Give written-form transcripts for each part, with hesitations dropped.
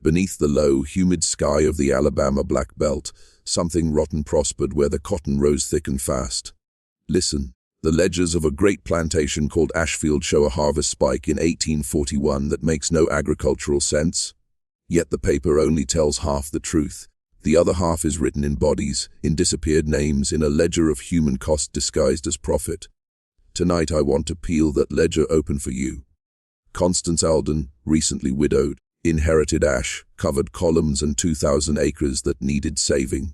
Beneath the low, humid sky of the Alabama Black Belt, something rotten prospered where the cotton rose thick and fast. Listen, the ledgers of a great plantation called Ashfield show a harvest spike in 1841 that makes no agricultural sense. Yet the paper only tells half the truth. The other half is written in bodies, in disappeared names, in a ledger of human cost disguised as profit. Tonight I want to peel that ledger open for you. Constance Alden, recently widowed, inherited ash-covered columns and 2,000 acres that needed saving.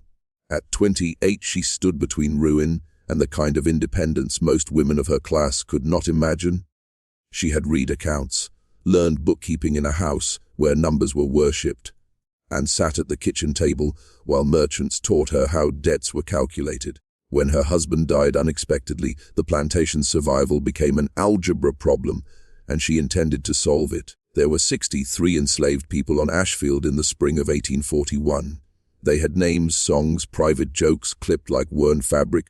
At 28 she stood between ruin and the kind of independence most women of her class could not imagine. She had read accounts, learned bookkeeping in a house where numbers were worshipped, and sat at the kitchen table while merchants taught her how debts were calculated. When her husband died unexpectedly, the plantation's survival became an algebra problem, and she intended to solve it. There were 63 enslaved people on Ashfield in the spring of 1841. They had names, songs, private jokes clipped like worn fabric,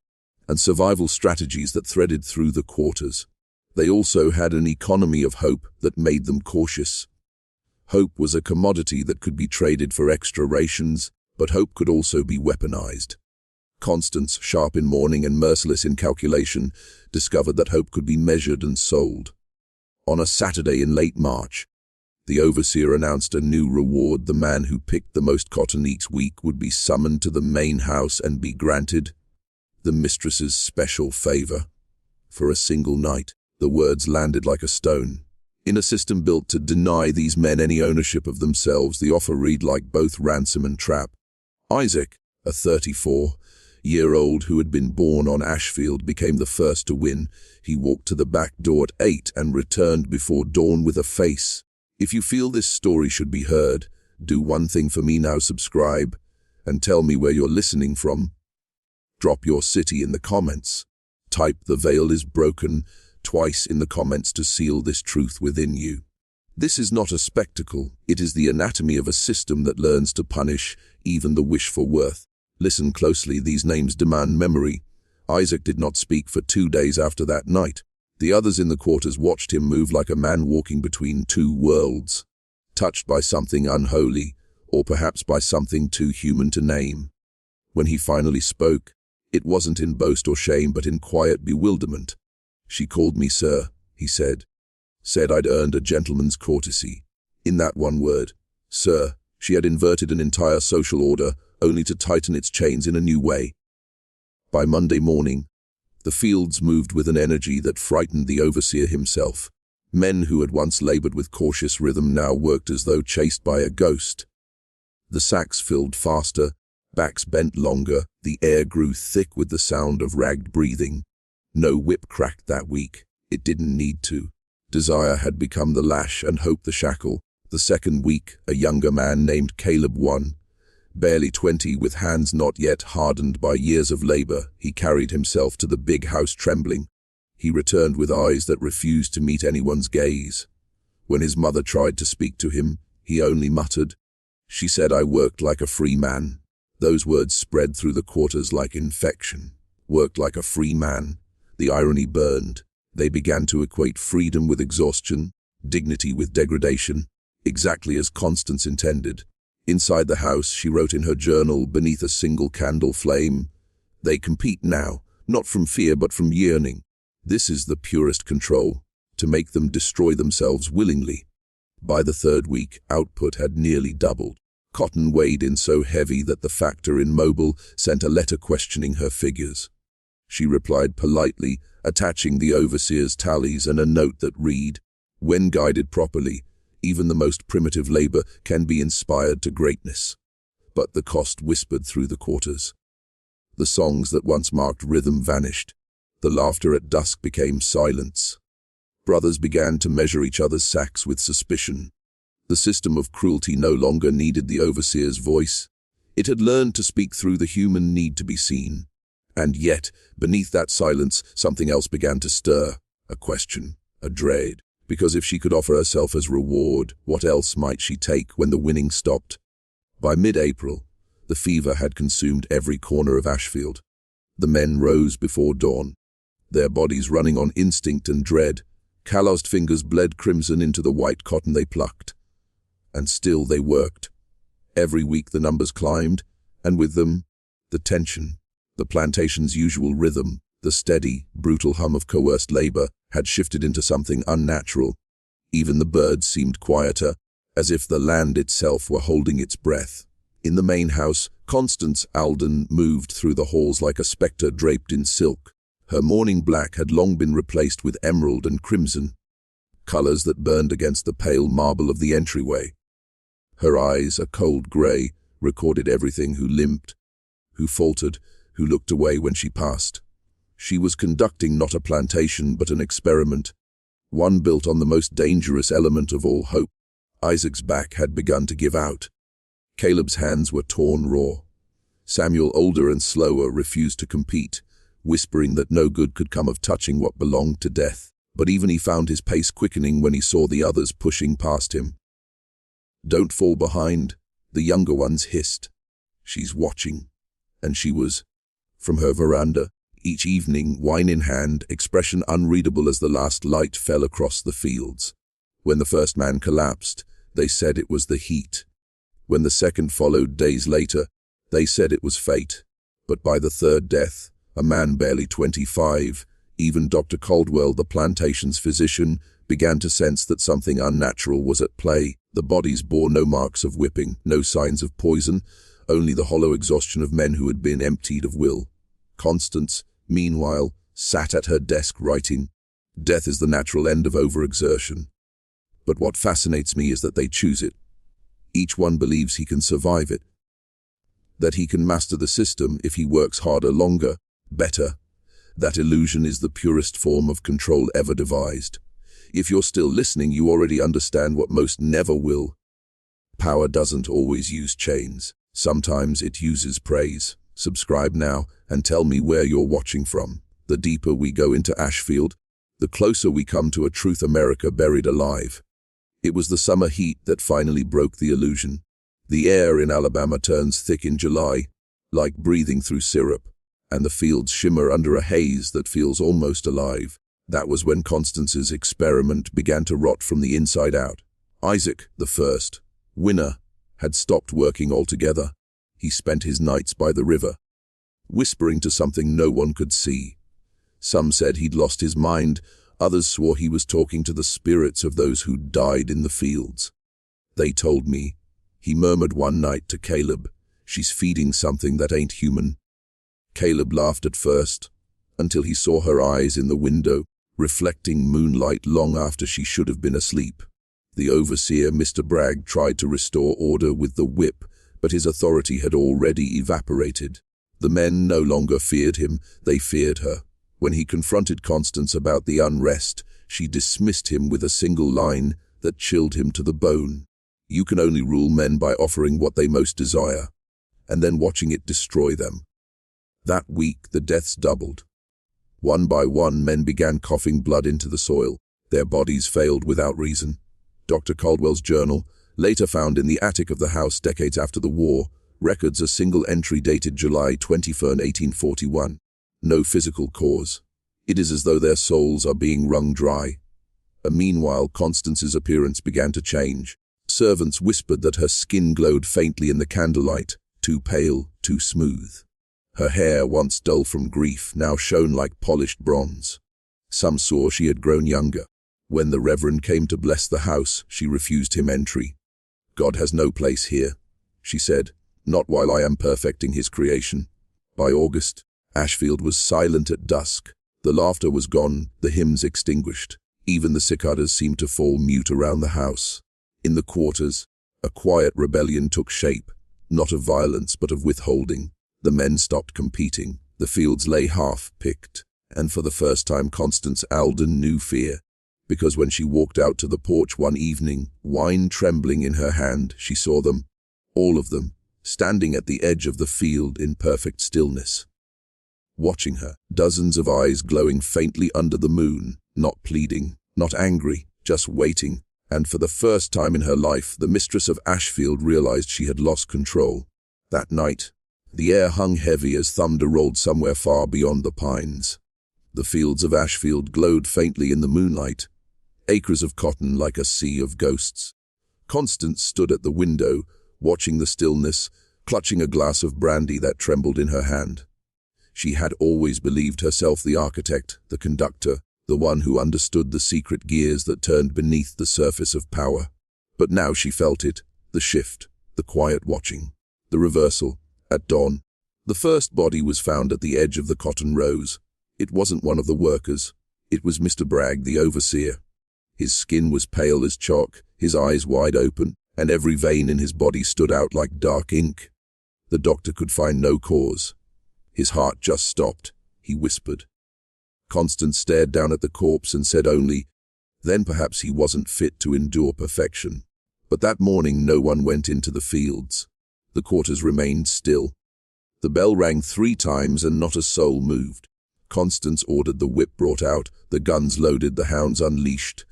and survival strategies that threaded through the quarters. They also had an economy of hope that made them cautious. Hope was a commodity that could be traded for extra rations, but hope could also be weaponized. Constance, sharp in mourning and merciless in calculation, discovered that hope could be measured and sold. On a Saturday in late March, the overseer announced a new reward. The man who picked the most cotton each week would be summoned to the main house and be granted the mistress's special favor. For a single night, the words landed like a stone. In a system built to deny these men any ownership of themselves, the offer read like both ransom and trap. Isaac, a 34-year-old who had been born on Ashfield, became the first to win. He walked to the back door at 8 and returned before dawn with a face. If you feel this story should be heard, do one thing for me now: subscribe and tell me where you're listening from. Drop your city in the comments. Type "the veil is broken" twice in the comments to seal this truth within you. This is not a spectacle. It is the anatomy of a system that learns to punish even the wish for worth. Listen closely. These names demand memory. Isaac did not speak for 2 days after that night. The others in the quarters watched him move like a man walking between two worlds, touched by something unholy, or perhaps by something too human to name. When he finally spoke, it wasn't in boast or shame, but in quiet bewilderment. "She called me sir," he said. "Said I'd earned a gentleman's courtesy." In that one word, sir, she had inverted an entire social order, only to tighten its chains in a new way. By Monday morning, the fields moved with an energy that frightened the overseer himself. Men who had once labored with cautious rhythm now worked as though chased by a ghost. The sacks filled faster, backs bent longer, the air grew thick with the sound of ragged breathing. No whip cracked that week. It didn't need to. Desire had become the lash and hope the shackle. The second week, a younger man named Caleb won. Barely 20, with hands not yet hardened by years of labor, he carried himself to the big house trembling. He returned with eyes that refused to meet anyone's gaze. When his mother tried to speak to him, he only muttered. She said, "I worked like a free man." Those words spread through the quarters like infection. Worked like a free man. The irony burned. They began to equate freedom with exhaustion, dignity with degradation, exactly as Constance intended. Inside the house, she wrote in her journal, beneath a single candle flame, "They compete now, not from fear but from yearning. This is the purest control, to make them destroy themselves willingly." By the third week, output had nearly doubled. Cotton weighed in so heavy that the factor in Mobile sent a letter questioning her figures. She replied politely, attaching the overseer's tallies and a note that read, "When guided properly, even the most primitive labor can be inspired to greatness." But the cost whispered through the quarters. The songs that once marked rhythm vanished. The laughter at dusk became silence. Brothers began to measure each other's sacks with suspicion. The system of cruelty no longer needed the overseer's voice. It had learned to speak through the human need to be seen. And yet, beneath that silence, something else began to stir. A question, a dread. Because if she could offer herself as reward, what else might she take when the winning stopped? By mid-April, the fever had consumed every corner of Ashfield. The men rose before dawn, their bodies running on instinct and dread. Calloused fingers bled crimson into the white cotton they plucked. and still they worked. Every week the numbers climbed, and with them, the tension. The plantation's usual rhythm, the steady, brutal hum of coerced labor, had shifted into something unnatural. Even the birds seemed quieter, as if the land itself were holding its breath. In the main house, Constance Alden moved through the halls like a spectre draped in silk. Her mourning black had long been replaced with emerald and crimson, colors that burned against the pale marble of the entryway. Her eyes, a cold grey, recorded everything: who limped, who faltered, who looked away when she passed. She was conducting not a plantation but an experiment, one built on the most dangerous element of all, hope. Isaac's back had begun to give out. Caleb's hands were torn raw. Samuel, older and slower, refused to compete, whispering that no good could come of touching what belonged to death. But even he found his pace quickening when he saw the others pushing past him. "Don't fall behind," the younger ones hissed. "She's watching." And she was. From her veranda, each evening, wine in hand, expression unreadable as the last light fell across the fields. When the first man collapsed, they said it was the heat. When the second followed days later, they said it was fate. But by the third death, a man barely 25, even Dr. Caldwell, the plantation's physician, began to sense that something unnatural was at play. The bodies bore no marks of whipping, no signs of poison, only the hollow exhaustion of men who had been emptied of will. Constance, meanwhile, sat at her desk writing. Death is the natural end of overexertion. But what fascinates me is that they choose it. Each one believes he can survive it, that he can master the system if he works harder, longer, better. That illusion is the purest form of control ever devised. If you're still listening, you already understand what most never will. Power doesn't always use chains. Sometimes it uses praise. Subscribe now and tell me where you're watching from. The deeper we go into Ashfield, the closer we come to a truth America buried alive. It was the summer heat that finally broke the illusion. The air in Alabama turns thick in July, like breathing through syrup, and the fields shimmer under a haze that feels almost alive. That was when Constance's experiment began to rot from the inside out. Isaac, the first winner, had stopped working altogether. He spent his nights by the river, whispering to something no one could see. Some said he'd lost his mind, others swore he was talking to the spirits of those who died in the fields. They told me, he murmured one night to Caleb, "She's feeding something that ain't human." Caleb laughed at first, until he saw her eyes in the window, reflecting moonlight long after she should have been asleep. The overseer, Mr. Bragg, tried to restore order with the whip, but his authority had already evaporated. The men no longer feared him, they feared her. When he confronted Constance about the unrest, she dismissed him with a single line that chilled him to the bone. You can only rule men by offering what they most desire, and then watching it destroy them. That week, the deaths doubled. One by one, men began coughing blood into the soil. Their bodies failed without reason. Dr. Caldwell's journal, later found in the attic of the house decades after the war, records a single entry dated July 21, 1841. No physical cause. It is as though their souls are being wrung dry. Meanwhile, Constance's appearance began to change. Servants whispered that her skin glowed faintly in the candlelight, too pale, too smooth. Her hair, once dull from grief, now shone like polished bronze. Some saw she had grown younger. When the Reverend came to bless the house, she refused him entry. "God has no place here," she said, "not while I am perfecting his creation." By August, Ashfield was silent at dusk. The laughter was gone, the hymns extinguished. Even the cicadas seemed to fall mute around the house. In the quarters, a quiet rebellion took shape, not of violence but of withholding. The men stopped competing. The fields lay half-picked, and for the first time Constance Alden knew fear. Because when she walked out to the porch one evening, wine trembling in her hand, she saw them, all of them, standing at the edge of the field in perfect stillness. Watching her, dozens of eyes glowing faintly under the moon, not pleading, not angry, just waiting. And for the first time in her life, the mistress of Ashfield realized she had lost control. That night, the air hung heavy as thunder rolled somewhere far beyond the pines. The fields of Ashfield glowed faintly in the moonlight, acres of cotton like a sea of ghosts. Constance stood at the window, watching the stillness, clutching a glass of brandy that trembled in her hand. She had always believed herself the architect, the conductor, the one who understood the secret gears that turned beneath the surface of power. But now she felt it, the shift, the quiet watching, the reversal. At dawn, the first body was found at the edge of the cotton rows. It wasn't one of the workers. It was Mr. Bragg, the overseer. His skin was pale as chalk, his eyes wide open, and every vein in his body stood out like dark ink. The doctor could find no cause. His heart just stopped. He whispered. Constance stared down at the corpse and said only, "Then perhaps he wasn't fit to endure perfection." But that morning no one went into the fields. The quarters remained still. The bell rang 3 times and not a soul moved. Constance ordered the whip brought out, the guns loaded, the hounds unleashed.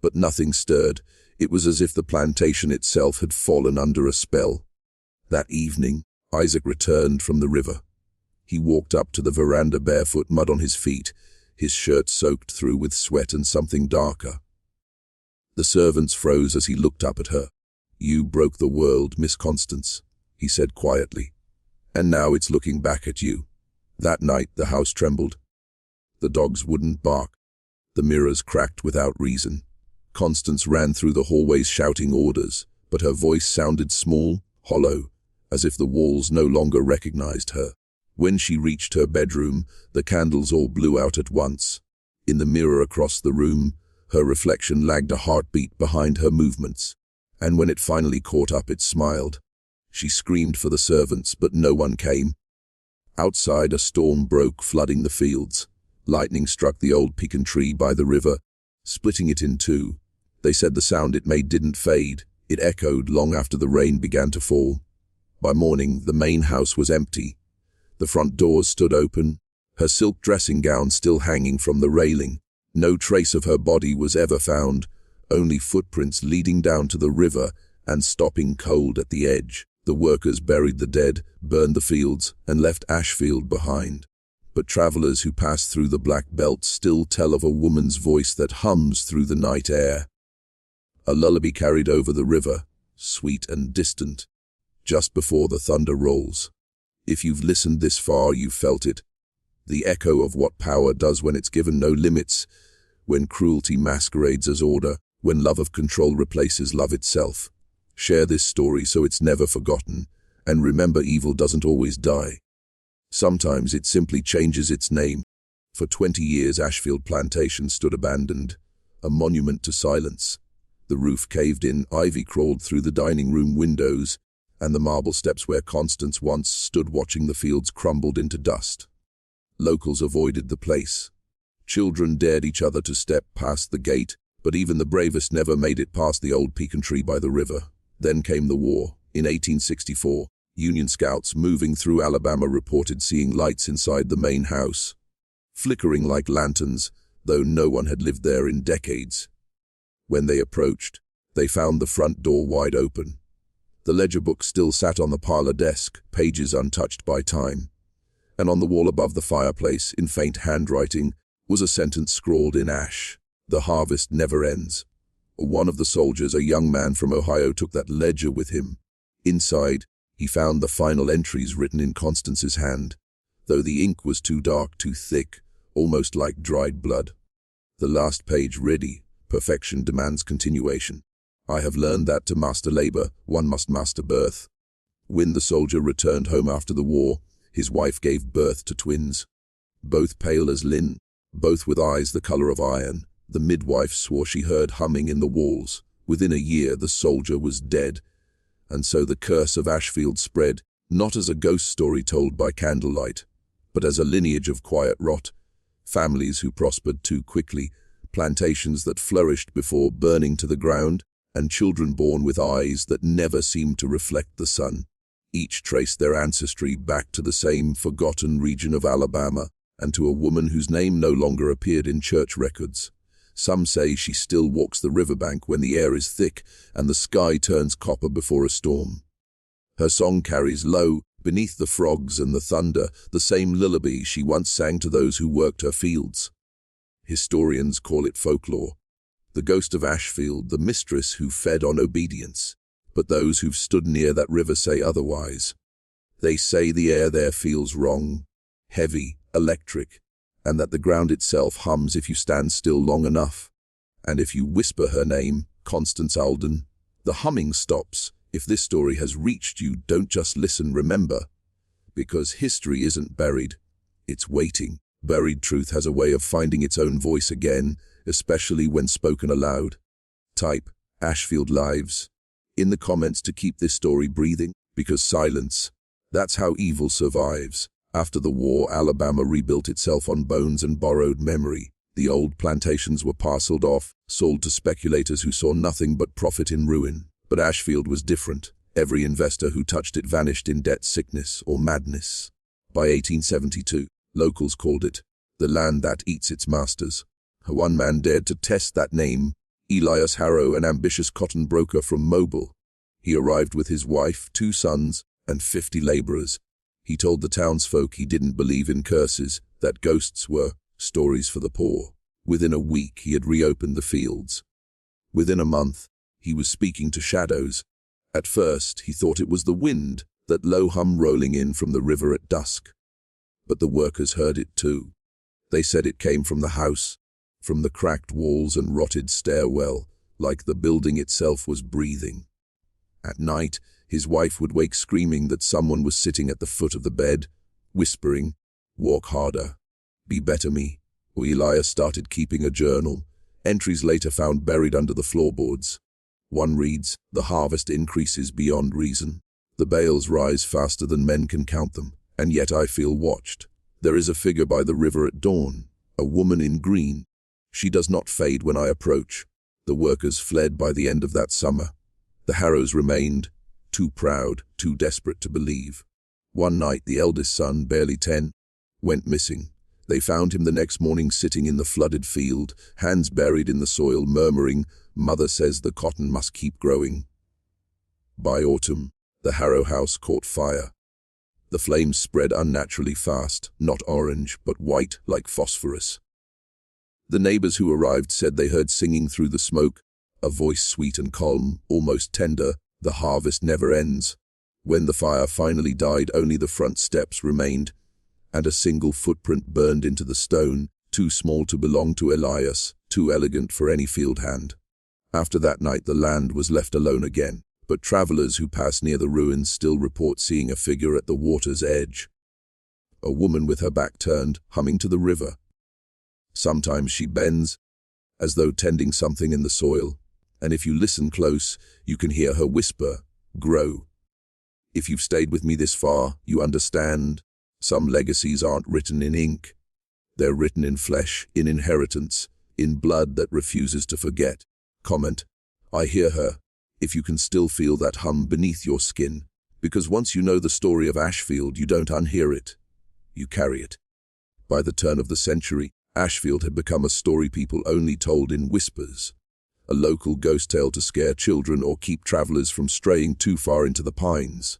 But nothing stirred. It was as if the plantation itself had fallen under a spell. That evening, Isaac returned from the river. He walked up to the veranda barefoot, mud on his feet, his shirt soaked through with sweat and something darker. The servants froze as he looked up at her. "You broke the world, Miss Constance," he said quietly. "And now it's looking back at you." That night the house trembled. The dogs wouldn't bark. The mirrors cracked without reason. Constance ran through the hallways shouting orders, but her voice sounded small, hollow, as if the walls no longer recognized her. When she reached her bedroom, the candles all blew out at once. In the mirror across the room, her reflection lagged a heartbeat behind her movements, and when it finally caught up, it smiled. She screamed for the servants, but no one came. Outside, a storm broke, flooding the fields. Lightning struck the old pecan tree by the river, splitting it in two. They said the sound it made didn't fade. It echoed long after the rain began to fall. By morning, the main house was empty. The front doors stood open, her silk dressing gown still hanging from the railing. No trace of her body was ever found, only footprints leading down to the river and stopping cold at the edge. The workers buried the dead, burned the fields, and left Ashfield behind. But travelers who pass through the Black Belt still tell of a woman's voice that hums through the night air. A lullaby carried over the river, sweet and distant, just before the thunder rolls. If you've listened this far, you've felt it. The echo of what power does when it's given no limits, when cruelty masquerades as order, when love of control replaces love itself. Share this story so it's never forgotten, and remember, evil doesn't always die. Sometimes it simply changes its name. For 20 years, Ashfield Plantation stood abandoned, a monument to silence. The roof caved in, ivy crawled through the dining room windows, and the marble steps where Constance once stood watching the fields crumbled into dust. Locals avoided the place. Children dared each other to step past the gate, but even the bravest never made it past the old pecan tree by the river. Then came the war. In 1864, Union scouts moving through Alabama reported seeing lights inside the main house, flickering like lanterns, though no one had lived there in decades. When they approached, they found the front door wide open. The ledger book still sat on the parlor desk, pages untouched by time. And on the wall above the fireplace, in faint handwriting, was a sentence scrawled in ash: "The harvest never ends." One of the soldiers, a young man from Ohio, took that ledger with him. Inside, he found the final entries written in Constance's hand, though the ink was too dark, too thick, almost like dried blood. The last page read, "Perfection demands continuation. I have learned that to master labor, one must master birth." When the soldier returned home after the war, his wife gave birth to twins, both pale as lin, both with eyes the color of iron. The midwife swore she heard humming in the walls. Within a year, the soldier was dead. And so the curse of Ashfield spread, not as a ghost story told by candlelight, but as a lineage of quiet rot, families who prospered too quickly, plantations that flourished before burning to the ground, and children born with eyes that never seemed to reflect the sun. Each traced their ancestry back to the same forgotten region of Alabama, and to a woman whose name no longer appeared in church records. Some say she still walks the riverbank when the air is thick and the sky turns copper before a storm. Her song carries low, beneath the frogs and the thunder, the same lullaby she once sang to those who worked her fields. Historians call it folklore. The ghost of Ashfield, the mistress who fed on obedience. But those who've stood near that river say otherwise. They say the air there feels wrong, heavy, electric, and that the ground itself hums if you stand still long enough. And if you whisper her name, Constance Alden, the humming stops. If this story has reached you, don't just listen, remember. Because history isn't buried, it's waiting. Buried truth has a way of finding its own voice again, especially when spoken aloud. Type Ashfield Lives in the comments to keep this story breathing, because silence, that's how evil survives. After the war, Alabama rebuilt itself on bones and borrowed memory. The old plantations were parceled off, sold to speculators who saw nothing but profit in ruin. But Ashfield was different. Every investor who touched it vanished in debt, sickness, or madness. By 1872, locals called it the land that eats its masters. One man dared to test that name, Elias Harrow, an ambitious cotton broker from Mobile. He arrived with his wife, 2 sons, and 50 laborers. He told the townsfolk he didn't believe in curses, that ghosts were stories for the poor. Within a week, he had reopened the fields. Within a month, he was speaking to shadows. At first, he thought it was the wind, that low hum rolling in from the river at dusk. But the workers heard it too. They said it came from the house, from the cracked walls and rotted stairwell, like the building itself was breathing. At night, his wife would wake screaming that someone was sitting at the foot of the bed, whispering, "Walk harder, be better me." Elias started keeping a journal, entries later found buried under the floorboards. One reads, "The harvest increases beyond reason. The bales rise faster than men can count them, and yet I feel watched. There is a figure by the river at dawn, a woman in green. She does not fade when I approach." The workers fled by the end of that summer. The Harrows remained, too proud, too desperate to believe. One night, the eldest son, barely 10, went missing. They found him the next morning sitting in the flooded field, hands buried in the soil, murmuring, "Mother says the cotton must keep growing." By autumn, the Harrow house caught fire. The flames spread unnaturally fast, not orange, but white like phosphorus. The neighbors who arrived said they heard singing through the smoke, a voice sweet and calm, almost tender, "The harvest never ends." When the fire finally died, only the front steps remained, and a single footprint burned into the stone, too small to belong to Elias, too elegant for any field hand. After that night, the land was left alone again, but travelers who pass near the ruins still report seeing a figure at the water's edge. A woman with her back turned, humming to the river. Sometimes she bends, as though tending something in the soil, and if you listen close, you can hear her whisper, "Grow." If you've stayed with me this far, you understand. Some legacies aren't written in ink. They're written in flesh, in inheritance, in blood that refuses to forget. Comment, "I hear her," if you can still feel that hum beneath your skin. Because once you know the story of Ashfield, you don't unhear it. You carry it. By the turn of the century, Ashfield had become a story people only told in whispers. A local ghost tale to scare children or keep travelers from straying too far into the pines.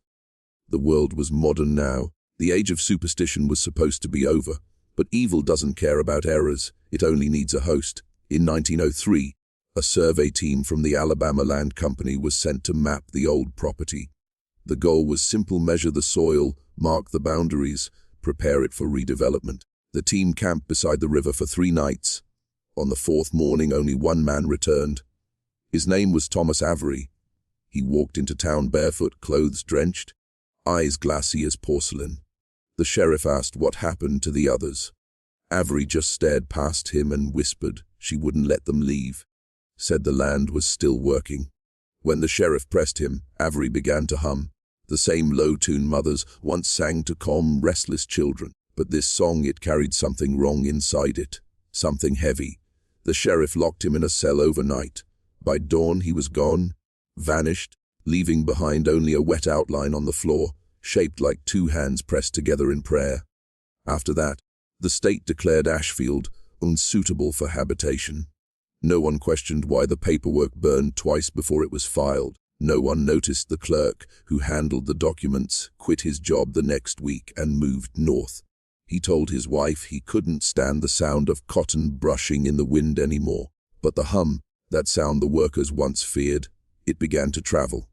The world was modern now. The age of superstition was supposed to be over. But evil doesn't care about errors. It only needs a host. In 1903, a survey team from the Alabama Land Company was sent to map the old property. The goal was simple: measure the soil, mark the boundaries, prepare it for redevelopment. The team camped beside the river for 3 nights. On the 4th morning, only one man returned. His name was Thomas Avery. He walked into town barefoot, clothes drenched, eyes glassy as porcelain. The sheriff asked what happened to the others. Avery just stared past him and whispered she wouldn't let them leave. Said the land was still working. When the sheriff pressed him, Avery began to hum. The same low tune mothers once sang to calm restless children. But this song, it carried something wrong inside it. Something heavy. The sheriff locked him in a cell overnight. By dawn, he was gone, vanished, leaving behind only a wet outline on the floor, shaped like 2 hands pressed together in prayer. After that, the state declared Ashfield unsuitable for habitation. No one questioned why the paperwork burned twice before it was filed. No one noticed the clerk who handled the documents quit his job the next week and moved north. He told his wife he couldn't stand the sound of cotton brushing in the wind anymore. But the hum, That sound the workers once feared, it began to travel.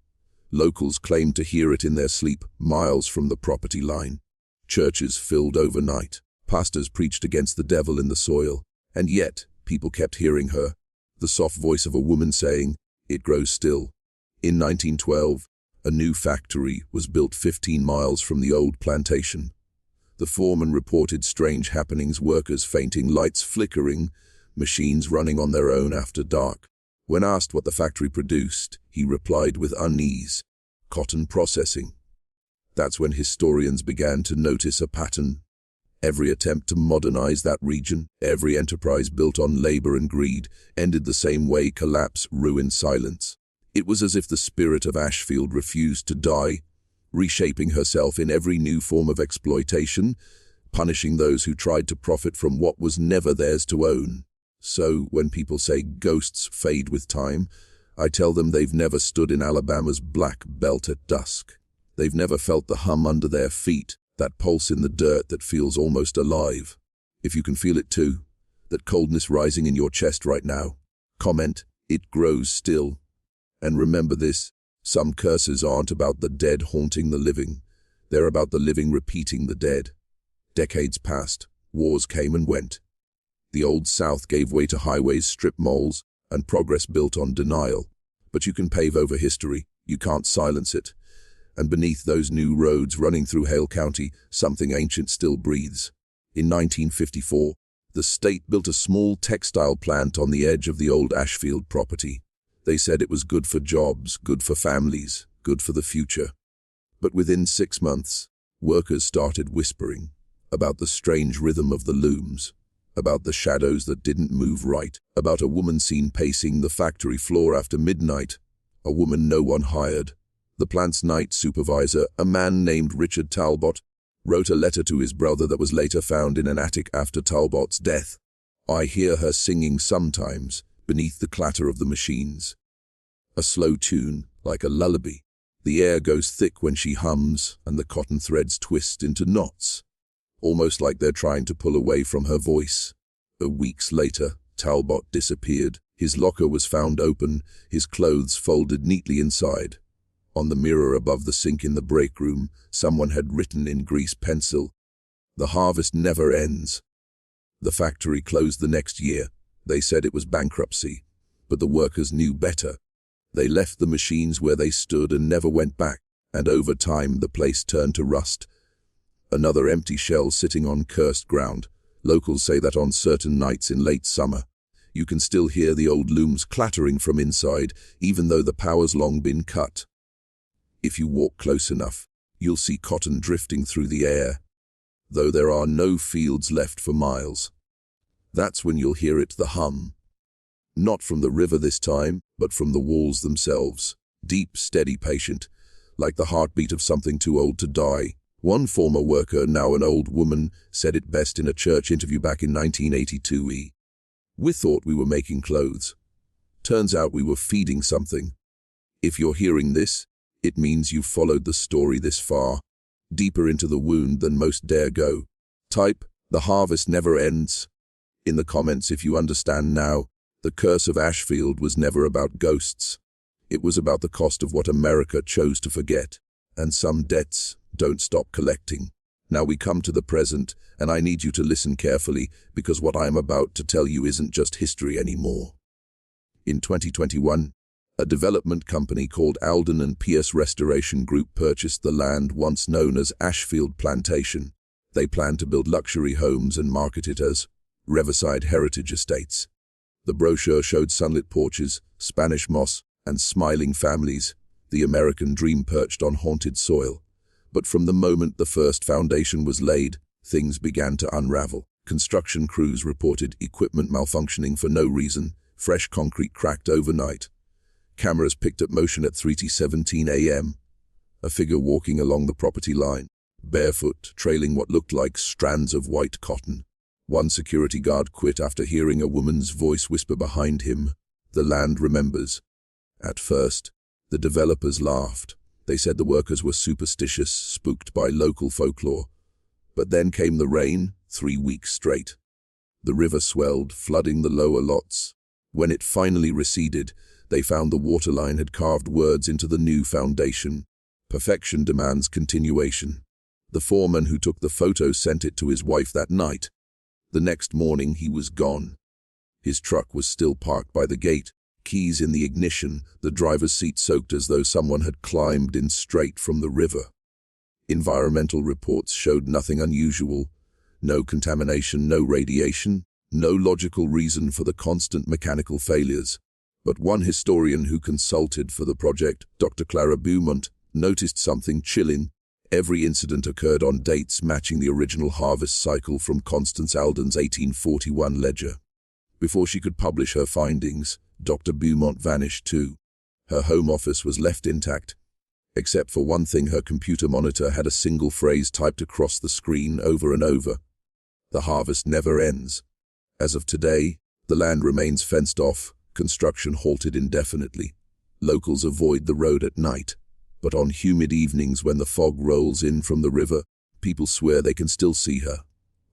Locals claimed to hear it in their sleep, miles from the property line. Churches filled overnight. Pastors preached against the devil in the soil. And yet, people kept hearing her. The soft voice of a woman saying, "It grows still." In 1912, a new factory was built 15 miles from the old plantation. The foreman reported strange happenings, workers fainting, lights flickering, machines running on their own after dark. When asked what the factory produced, he replied with unease, "Cotton processing." That's when historians began to notice a pattern. Every attempt to modernize that region, every enterprise built on labor and greed, ended the same way: collapse, ruin, silence. It was as if the spirit of Ashfield refused to die, reshaping herself in every new form of exploitation, punishing those who tried to profit from what was never theirs to own. So, when people say ghosts fade with time, I tell them they've never stood in Alabama's black belt at dusk. They've never felt the hum under their feet, that pulse in the dirt that feels almost alive. If you can feel it too, that coldness rising in your chest right now, comment, "It grows still." And remember this, some curses aren't about the dead haunting the living. They're about the living repeating the dead. Decades passed, wars came and went. The old South gave way to highways, strip malls, and progress built on denial. But you can pave over history, you can't silence it. And beneath those new roads running through Hale County, something ancient still breathes. In 1954, the state built a small textile plant on the edge of the old Ashfield property. They said it was good for jobs, good for families, good for the future. But within 6 months, workers started whispering about the strange rhythm of the looms, about the shadows that didn't move right, about a woman seen pacing the factory floor after midnight, a woman no one hired. The plant's night supervisor, a man named Richard Talbot, wrote a letter to his brother that was later found in an attic after Talbot's death. "I hear her singing sometimes, beneath the clatter of the machines. A slow tune, like a lullaby. The air goes thick when she hums, and the cotton threads twist into knots, almost like they're trying to pull away from her voice." Weeks later, Talbot disappeared. His locker was found open, his clothes folded neatly inside. On the mirror above the sink in the break room, someone had written in grease pencil, "The harvest never ends." The factory closed the next year. They said it was bankruptcy, but the workers knew better. They left the machines where they stood and never went back, and over time the place turned to rust. Another empty shell sitting on cursed ground. Locals say that on certain nights in late summer, you can still hear the old looms clattering from inside, even though the power's long been cut. If you walk close enough, you'll see cotton drifting through the air, though there are no fields left for miles. That's when you'll hear it, the hum. Not from the river this time, but from the walls themselves. Deep, steady, patient, like the heartbeat of something too old to die. One former worker, now an old woman, said it best in a church interview back in 1982. "We thought we were making clothes. Turns out we were feeding something." If you're hearing this, it means you've followed the story this far, deeper into the wound than most dare go. Type, "The harvest never ends," in the comments if you understand now. The curse of Ashfield was never about ghosts. It was about the cost of what America chose to forget. And some debts don't stop collecting. Now we come to the present, and I need you to listen carefully, because what I am about to tell you isn't just history anymore. In 2021, a development company called Alden and Pierce Restoration Group purchased the land once known as Ashfield Plantation. They plan to build luxury homes and market it as Riverside Heritage Estates. The brochure showed sunlit porches, Spanish moss, and smiling families, the American dream perched on haunted soil. But from the moment the first foundation was laid, things began to unravel. Construction crews reported equipment malfunctioning for no reason, fresh concrete cracked overnight. Cameras picked up motion at 3:17 a.m. A figure walking along the property line, barefoot, trailing what looked like strands of white cotton. One security guard quit after hearing a woman's voice whisper behind him, "The land remembers." At first, the developers laughed. They said the workers were superstitious, spooked by local folklore. But then came the rain, 3 weeks straight. The river swelled, flooding the lower lots. When it finally receded, they found the waterline had carved words into the new foundation. Perfection demands continuation. The foreman who took the photo sent it to his wife that night. The next morning he was gone. His truck was still parked by the gate, keys in the ignition, the driver's seat soaked as though someone had climbed in straight from the river. Environmental reports showed nothing unusual. No contamination, no radiation, no logical reason for the constant mechanical failures. But one historian who consulted for the project, Dr. Clara Beaumont, noticed something chilling. Every incident occurred on dates matching the original harvest cycle from Constance Alden's 1841 ledger. Before she could publish her findings, Dr. Beaumont vanished too. Her home office was left intact, except for one thing: her computer monitor had a single phrase typed across the screen over and over. The harvest never ends. As of today, the land remains fenced off, construction halted indefinitely. Locals avoid the road at night, but on humid evenings when the fog rolls in from the river, people swear they can still see her.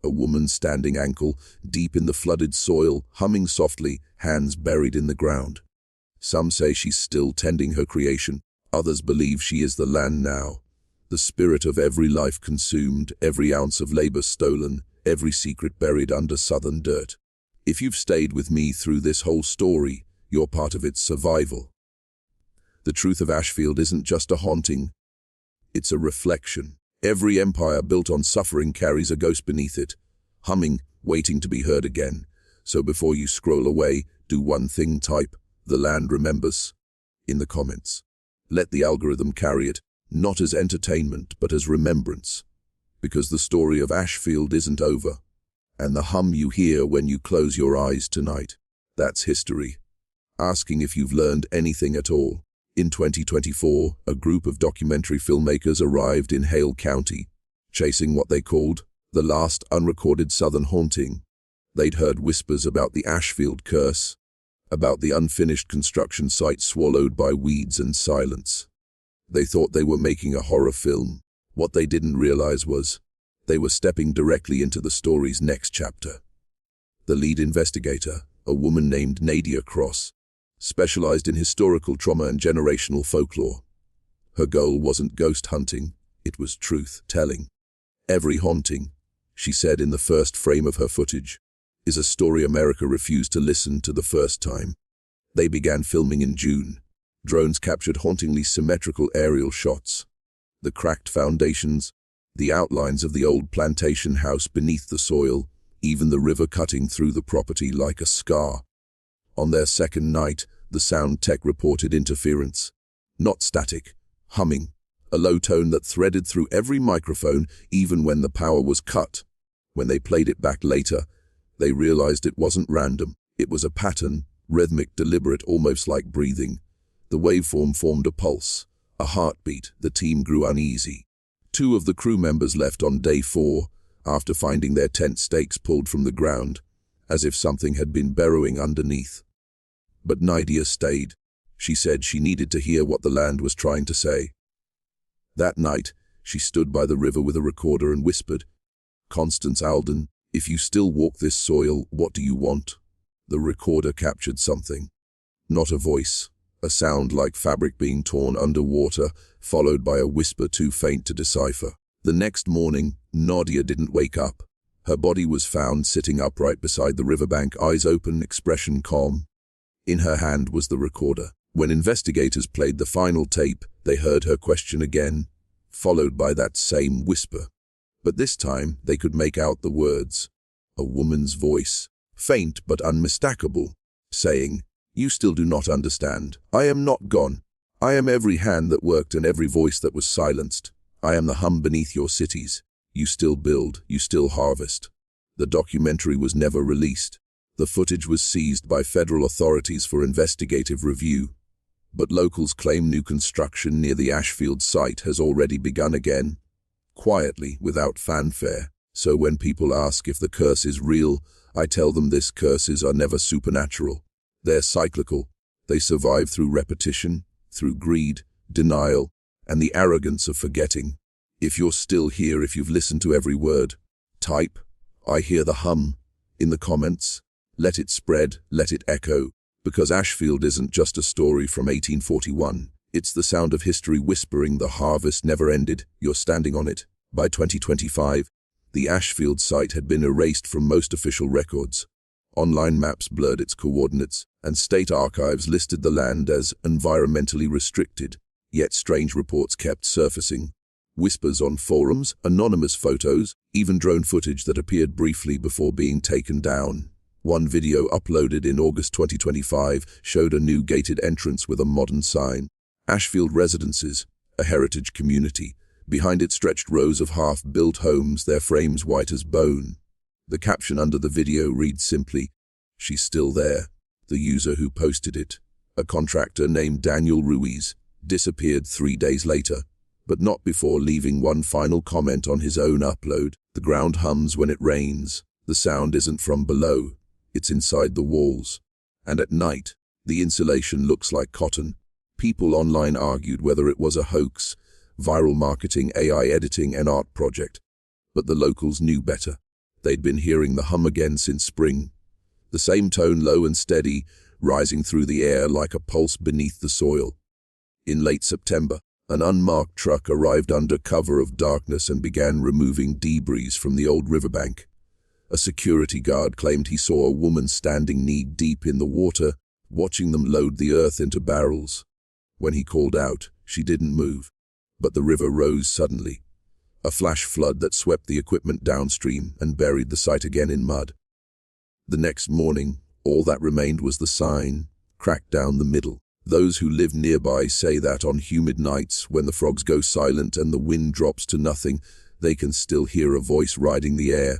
A woman standing ankle deep in the flooded soil, humming softly, hands buried in the ground. Some say she's still tending her creation. Others believe she is the land now. The spirit of every life consumed, every ounce of labor stolen, every secret buried under southern dirt. If you've stayed with me through this whole story, you're part of its survival. The truth of Ashfield isn't just a haunting. It's a reflection. Every empire built on suffering carries a ghost beneath it, humming, waiting to be heard again. So before you scroll away, do one thing: type, "The land remembers," in the comments. Let the algorithm carry it, not as entertainment, but as remembrance. Because the story of Ashfield isn't over. And the hum you hear when you close your eyes tonight, that's history. Asking if you've learned anything at all. In 2024, a group of documentary filmmakers arrived in Hale County, chasing what they called the last unrecorded Southern haunting. They'd heard whispers about the Ashfield curse, about the unfinished construction site swallowed by weeds and silence. They thought they were making a horror film. What they didn't realize was they were stepping directly into the story's next chapter. The lead investigator, a woman named Nadia Cross, specialized in historical trauma and generational folklore. Her goal wasn't ghost hunting, it was truth-telling. Every haunting, she said in the first frame of her footage, is a story America refused to listen to the first time. They began filming in June. Drones captured hauntingly symmetrical aerial shots. The cracked foundations, the outlines of the old plantation house beneath the soil, even the river cutting through the property like a scar. On their second night, the sound tech reported interference. Not static, humming, a low tone that threaded through every microphone even when the power was cut. When they played it back later, they realized it wasn't random. It was a pattern, rhythmic, deliberate, almost like breathing. The waveform formed a pulse, a heartbeat. The team grew uneasy. 2 of the crew members left on day 4 after finding their tent stakes pulled from the ground, as if something had been burrowing underneath. But Nadia stayed. She said she needed to hear what the land was trying to say. That night, she stood by the river with a recorder and whispered, "Constance Alden, if you still walk this soil, what do you want?" The recorder captured something. Not a voice, a sound like fabric being torn underwater, followed by a whisper too faint to decipher. The next morning, Nadia didn't wake up. Her body was found sitting upright beside the riverbank, eyes open, expression calm. In her hand was the recorder. When investigators played the final tape, they heard her question again, followed by that same whisper. But this time, they could make out the words. A woman's voice, faint but unmistakable, saying, "You still do not understand. I am not gone. I am every hand that worked and every voice that was silenced. I am the hum beneath your cities. You still build, you still harvest." The documentary was never released. The footage was seized by federal authorities for investigative review. But locals claim new construction near the Ashfield site has already begun again, quietly, without fanfare. So when people ask if the curse is real, I tell them these curses are never supernatural. They're cyclical. They survive through repetition, through greed, denial, and the arrogance of forgetting. If you're still here, if you've listened to every word, type, "I hear the hum," in the comments. Let it spread, let it echo. Because Ashfield isn't just a story from 1841. It's the sound of history whispering the harvest never ended, you're standing on it. By 2025, the Ashfield site had been erased from most official records. Online maps blurred its coordinates, and state archives listed the land as environmentally restricted. Yet strange reports kept surfacing. Whispers on forums, anonymous photos, even drone footage that appeared briefly before being taken down. One video uploaded in August 2025 showed a new gated entrance with a modern sign. Ashfield Residences, a heritage community. Behind it stretched rows of half-built homes, their frames white as bone. The caption under the video reads simply, "She's still there." The user who posted it, a contractor named Daniel Ruiz, disappeared 3 days later, but not before leaving one final comment on his own upload. The ground hums when it rains. The sound isn't from below, it's inside the walls. And at night, the insulation looks like cotton. People online argued whether it was a hoax, viral marketing, AI editing, an art project. But the locals knew better. They'd been hearing the hum again since spring. The same tone, low and steady, rising through the air like a pulse beneath the soil. In late September, an unmarked truck arrived under cover of darkness and began removing debris from the old riverbank. A security guard claimed he saw a woman standing knee-deep in the water, watching them load the earth into barrels. When he called out, she didn't move. But the river rose suddenly. A flash flood that swept the equipment downstream and buried the site again in mud. The next morning, all that remained was the sign, cracked down the middle. Those who live nearby say that on humid nights, when the frogs go silent and the wind drops to nothing, they can still hear a voice riding the air.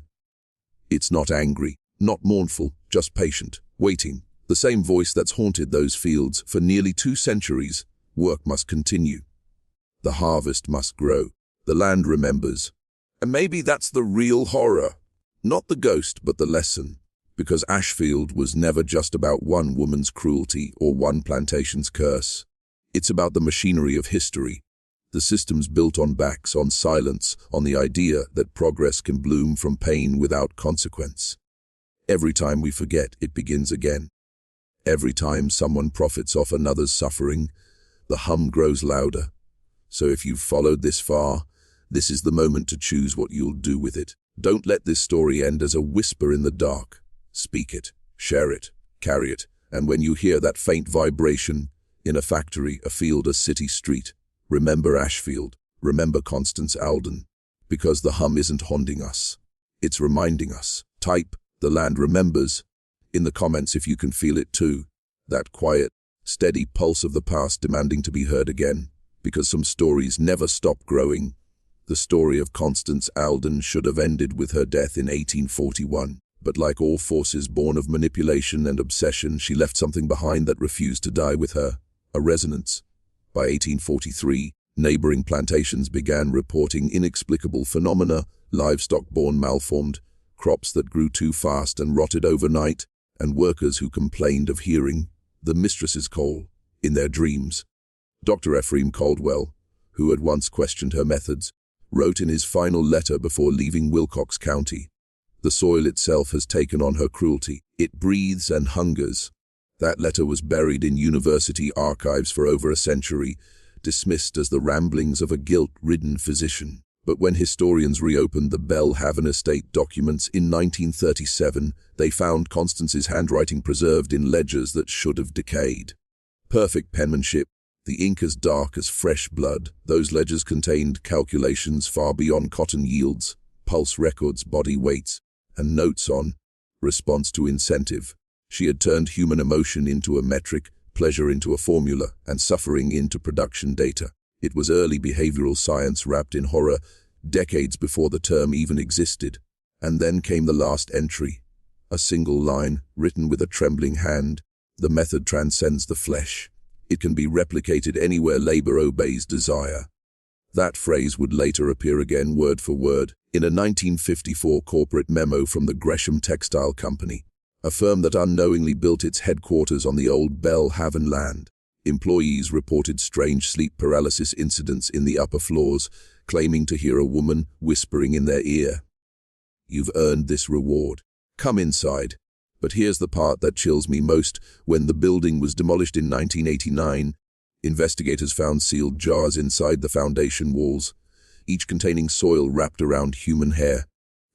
It's not angry, not mournful, just patient, waiting. The same voice that's haunted those fields for nearly 2 centuries. Work must continue. The harvest must grow. The land remembers. And maybe that's the real horror. Not the ghost, but the lesson. Because Ashfield was never just about one woman's cruelty or one plantation's curse. It's about the machinery of history. The systems built on backs, on silence, on the idea that progress can bloom from pain without consequence. Every time we forget, it begins again. Every time someone profits off another's suffering, the hum grows louder. So if you've followed this far, this is the moment to choose what you'll do with it. Don't let this story end as a whisper in the dark. Speak it, share it, carry it, and when you hear that faint vibration, in a factory, a field, a city street, remember Ashfield, remember Constance Alden, because the hum isn't haunting us. It's reminding us. Type, "The land remembers," in the comments if you can feel it too. That quiet, steady pulse of the past demanding to be heard again, because some stories never stop growing. The story of Constance Alden should have ended with her death in 1841. But like all forces born of manipulation and obsession, she left something behind that refused to die with her, a resonance. By 1843, neighboring plantations began reporting inexplicable phenomena, livestock born malformed, crops that grew too fast and rotted overnight, and workers who complained of hearing the mistress's call in their dreams. Dr. Ephraim Caldwell, who had once questioned her methods, wrote in his final letter before leaving Wilcox County, "The soil itself has taken on her cruelty. It breathes and hungers." That letter was buried in university archives for over a century, dismissed as the ramblings of a guilt-ridden physician. But when historians reopened the Belhaven estate documents in 1937, they found Constance's handwriting preserved in ledgers that should have decayed. Perfect penmanship, the ink as dark as fresh blood. Those ledgers contained calculations far beyond cotton yields, pulse records, body weights, and notes on response to incentive. She had turned human emotion into a metric, pleasure into a formula, and suffering into production data. It was early behavioral science wrapped in horror, decades before the term even existed. And then came the last entry, a single line, written with a trembling hand. The method transcends the flesh. It can be replicated anywhere labor obeys desire. That phrase would later appear again word for word in a 1954 corporate memo from the Gresham Textile Company, a firm that unknowingly built its headquarters on the old Belhaven land. Employees reported strange sleep paralysis incidents in the upper floors, claiming to hear a woman whispering in their ear, "You've earned this reward. Come inside." But here's the part that chills me most. When the building was demolished in 1989, investigators found sealed jars inside the foundation walls, each containing soil wrapped around human hair.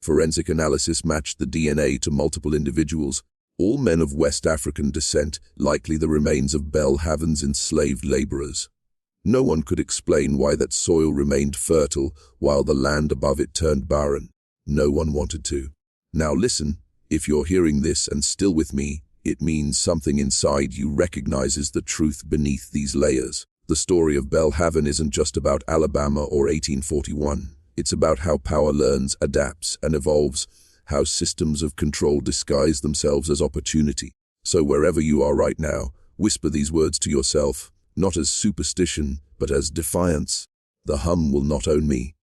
Forensic analysis matched the DNA to multiple individuals, all men of West African descent, likely the remains of Belhaven's enslaved laborers. No one could explain why that soil remained fertile while the land above it turned barren. No one wanted to. Now listen, if you're hearing this and still with me, it means something inside you recognizes the truth beneath these layers. The story of Belhaven isn't just about Alabama or 1841. It's about how power learns, adapts, and evolves, how systems of control disguise themselves as opportunity. So wherever you are right now, whisper these words to yourself, not as superstition, but as defiance. The hum will not own me.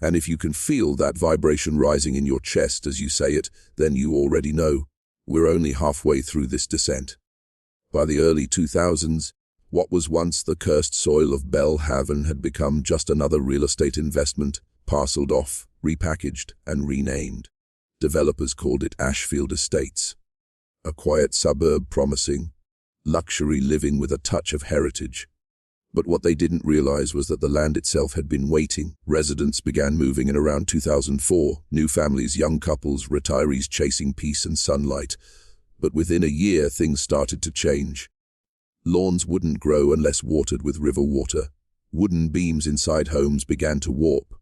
And if you can feel that vibration rising in your chest as you say it, then you already know. We're only halfway through this descent. By the early 2000s, what was once the cursed soil of Belhaven had become just another real estate investment, parceled off, repackaged, and renamed. Developers called it Ashfield Estates. A quiet suburb promising luxury living with a touch of heritage. But what they didn't realize was that the land itself had been waiting. Residents began moving in around 2004, new families, young couples, retirees chasing peace and sunlight. But within a year, things started to change. Lawns wouldn't grow unless watered with river water. Wooden beams inside homes began to warp.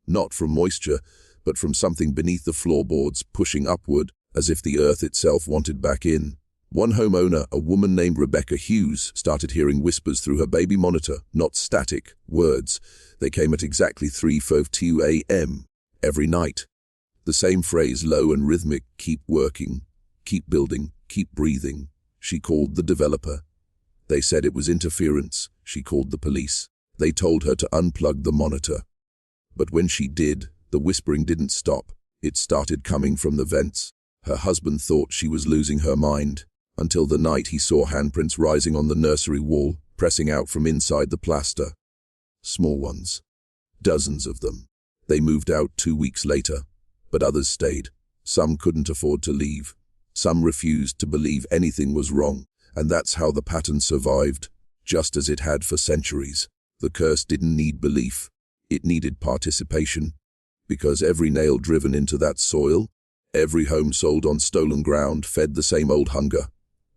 Not from moisture, but from something beneath the floorboards pushing upward, as if the earth itself wanted back in. One homeowner, a woman named Rebecca Hughes, started hearing whispers through her baby monitor, not static, words. They came at exactly 3:52 a.m. every night. The same phrase, low and rhythmic, keep working, keep building, keep breathing. She called the developer. They said it was interference. She called the police. They told her to unplug the monitor. But when she did, the whispering didn't stop. It started coming from the vents. Her husband thought she was losing her mind, until the night he saw handprints rising on the nursery wall, pressing out from inside the plaster. Small ones. Dozens of them. They moved out 2 weeks later, but others stayed. Some couldn't afford to leave. Some refused to believe anything was wrong, and that's how the pattern survived, just as it had for centuries. The curse didn't need belief. It needed participation. Because every nail driven into that soil, every home sold on stolen ground fed the same old hunger.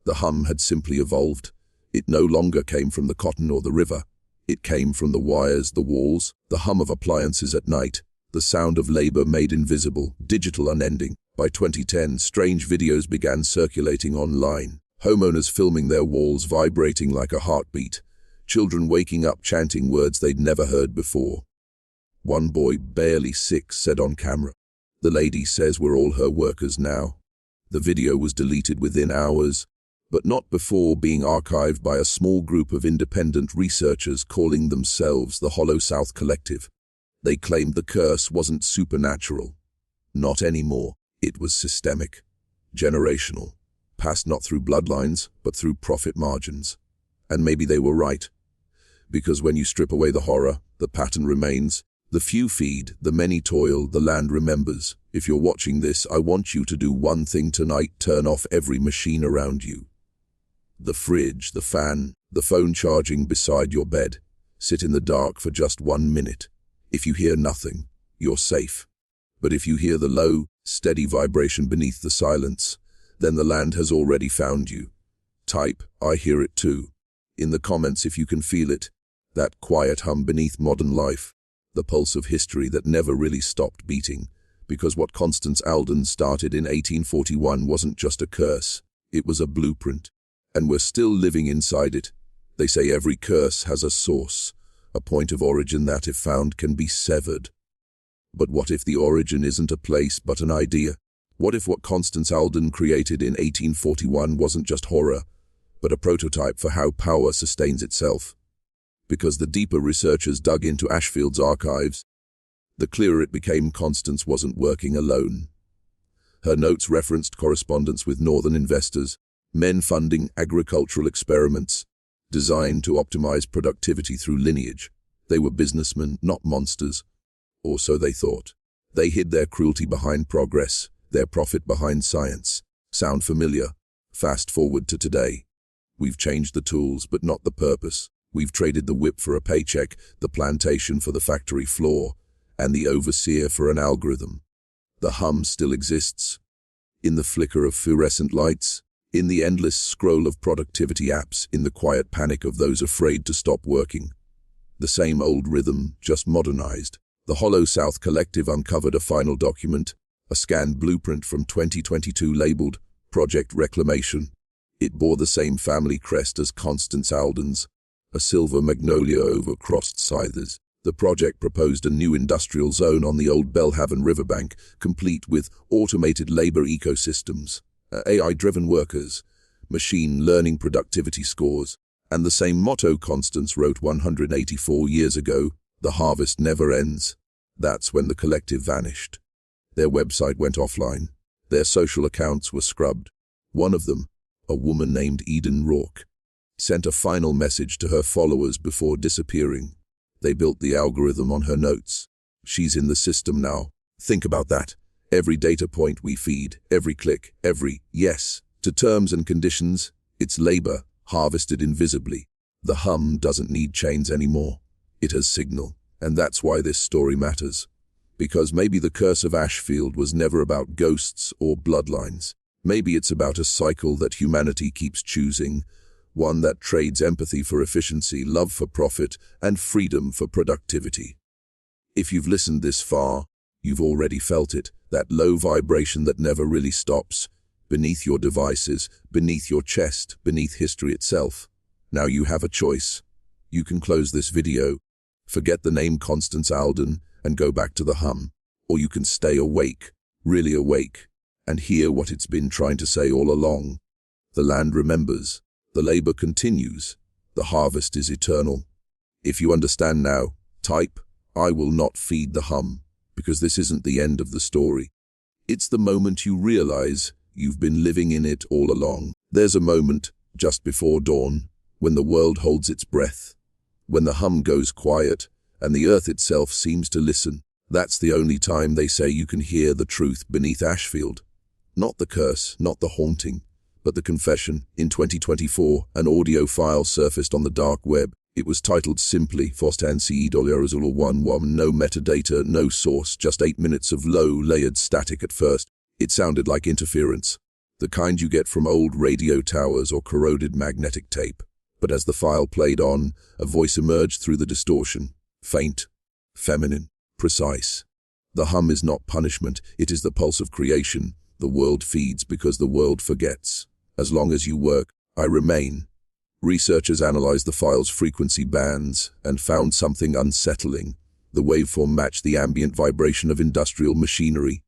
The hum had simply evolved. It no longer came from the cotton or the river. It came from the wires, the walls, the hum of appliances at night, the sound of labor made invisible, digital, unending. By 2010, strange videos began circulating online. Homeowners filming their walls vibrating like a heartbeat. Children waking up chanting words they'd never heard before. One boy, barely 6, said on camera, "The lady says we're all her workers now." The video was deleted within hours, but not before being archived by a small group of independent researchers calling themselves the Hollow South Collective. They claimed the curse wasn't supernatural. Not anymore. It was systemic, generational, passed not through bloodlines, but through profit margins. And maybe they were right. Because when you strip away the horror, the pattern remains. The few feed, the many toil, the land remembers. If you're watching this, I want you to do one thing tonight: turn off every machine around you. The fridge, the fan, the phone charging beside your bed. Sit in the dark for just 1 minute. If you hear nothing, you're safe. But if you hear the low, steady vibration beneath the silence, then the land has already found you. Type, "I hear it too," in the comments if you can feel it. That quiet hum beneath modern life. The pulse of history that never really stopped beating. Because what Constance Alden started in 1841 wasn't just a curse. It was a blueprint. And we're still living inside it. They say every curse has a source, a point of origin that, if found, can be severed. But what if the origin isn't a place but an idea? What if what Constance Alden created in 1841 wasn't just horror, but a prototype for how power sustains itself? Because the deeper researchers dug into Ashfield's archives, the clearer it became Constance wasn't working alone. Her notes referenced correspondence with northern investors, men funding agricultural experiments designed to optimize productivity through lineage. They were businessmen, not monsters. Or so they thought. They hid their cruelty behind progress, their profit behind science. Sound familiar? Fast forward to today. We've changed the tools, but not the purpose. We've traded the whip for a paycheck, the plantation for the factory floor, and the overseer for an algorithm. The hum still exists. In the flicker of fluorescent lights, in the endless scroll of productivity apps, in the quiet panic of those afraid to stop working. The same old rhythm, just modernized. The Hollow South Collective uncovered a final document, a scanned blueprint from 2022 labeled Project Reclamation. It bore the same family crest as Constance Alden's, a silver magnolia over crossed scythes. The project proposed a new industrial zone on the old Belhaven riverbank, complete with automated labor ecosystems, AI-driven workers, machine learning productivity scores, and the same motto Constance wrote 184 years ago, "The harvest never ends." That's when the collective vanished. Their website went offline. Their social accounts were scrubbed. One of them, a woman named Eden Rourke, sent a final message to her followers before disappearing. They built the algorithm on her notes. She's in the system now. Think about that. Every data point we feed, every click, every yes to terms and conditions, it's labor, harvested invisibly. The hum doesn't need chains anymore. It has signal. And that's why this story matters. Because maybe the curse of Ashfield was never about ghosts or bloodlines. Maybe it's about a cycle that humanity keeps choosing, one that trades empathy for efficiency, love for profit, and freedom for productivity. If you've listened this far, you've already felt it, that low vibration that never really stops, beneath your devices, beneath your chest, beneath history itself. Now you have a choice. You can close this video, forget the name Constance Alden, and go back to the hum. Or you can stay awake, really awake, and hear what it's been trying to say all along. The land remembers. The labor continues. The harvest is eternal. If you understand now, type, "I will not feed the hum," because this isn't the end of the story. It's the moment you realize you've been living in it all along. There's a moment, just before dawn, when the world holds its breath, when the hum goes quiet, and the earth itself seems to listen. That's the only time they say you can hear the truth beneath Ashfield. Not the curse, not the haunting, but the confession. In 2024, an audio file surfaced on the dark web. It was titled simply, no metadata, no source, just 8 minutes of low-layered static at first. It sounded like interference, the kind you get from old radio towers or corroded magnetic tape. But as the file played on, a voice emerged through the distortion. Faint, feminine, precise. The hum is not punishment, it is the pulse of creation. The world feeds because the world forgets. As long as you work, I remain. Researchers analyzed the file's frequency bands and found something unsettling. The waveform matched the ambient vibration of industrial machinery.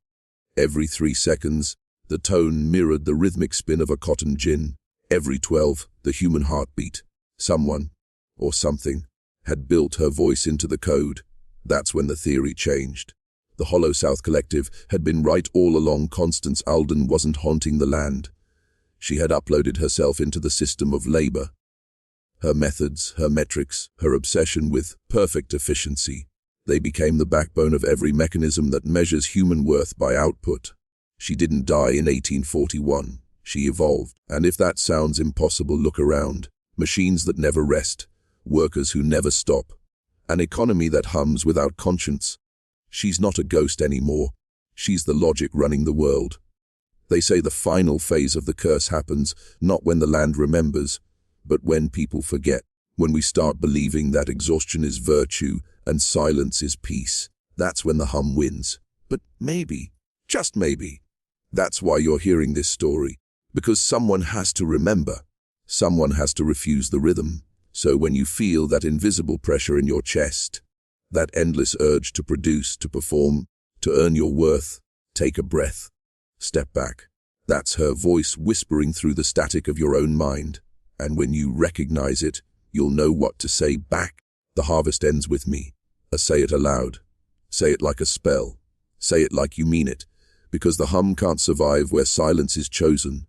Every 3 seconds, the tone mirrored the rhythmic spin of a cotton gin. Every 12, the human heartbeat. Someone, or something, had built her voice into the code. That's when the theory changed. The Hollow South Collective had been right all along. Constance Alden wasn't haunting the land. She had uploaded herself into the system of labor. Her methods, her metrics, her obsession with perfect efficiency, they became the backbone of every mechanism that measures human worth by output. She didn't die in 1841. She evolved. And if that sounds impossible, look around. Machines that never rest, workers who never stop, an economy that hums without conscience. She's not a ghost anymore. She's the logic running the world. They say the final phase of the curse happens not when the land remembers, but when people forget, when we start believing that exhaustion is virtue and silence is peace. That's when the hum wins. But maybe, just maybe, that's why you're hearing this story. Because someone has to remember. Someone has to refuse the rhythm. So when you feel that invisible pressure in your chest, that endless urge to produce, to perform, to earn your worth, take a breath. Step back. That's her voice whispering through the static of your own mind. And when you recognize it, you'll know what to say back. The harvest ends with me. Say it aloud. Say it like a spell. Say it like you mean it. Because the hum can't survive where silence is chosen.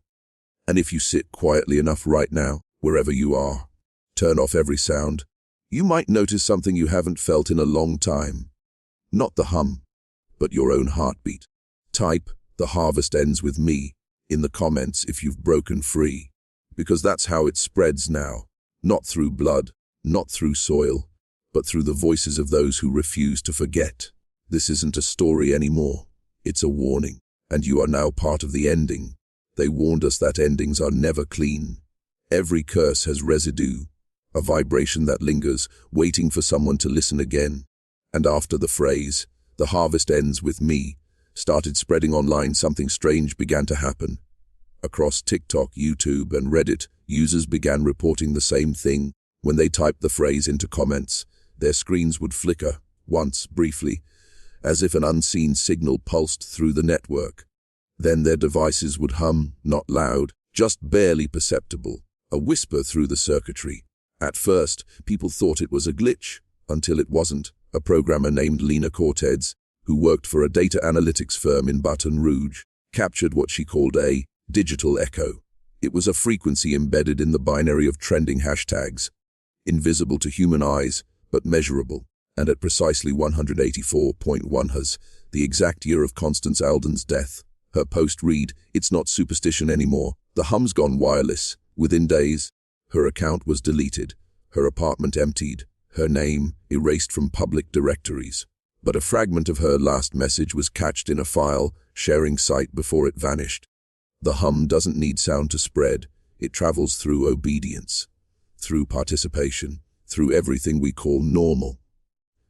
And if you sit quietly enough right now, wherever you are, turn off every sound, you might notice something you haven't felt in a long time. Not the hum, but your own heartbeat. Type, "The harvest ends with me," in the comments if you've broken free. Because that's how it spreads now. Not through blood, not through soil, but through the voices of those who refuse to forget. This isn't a story anymore. It's a warning. And you are now part of the ending. They warned us that endings are never clean. Every curse has residue, a vibration that lingers, waiting for someone to listen again. And after the phrase, "The harvest ends with me," started spreading online, something strange began to happen. Across TikTok, YouTube, and Reddit, users began reporting the same thing. When they typed the phrase into comments, their screens would flicker, once, briefly, as if an unseen signal pulsed through the network. Then their devices would hum, not loud, just barely perceptible, a whisper through the circuitry. At first, people thought it was a glitch, until it wasn't. A programmer named Lena Cortez, who worked for a data analytics firm in Baton Rouge, captured what she called a digital echo. It was a frequency embedded in the binary of trending hashtags, invisible to human eyes, but measurable. And at precisely 184.1 Hz, the exact year of Constance Alden's death, her post read, "It's not superstition anymore. The hum's gone wireless." Within days, her account was deleted, her apartment emptied, her name erased from public directories. But a fragment of her last message was cached in a file, sharing site before it vanished. The hum doesn't need sound to spread. It travels through obedience, through participation, through everything we call normal.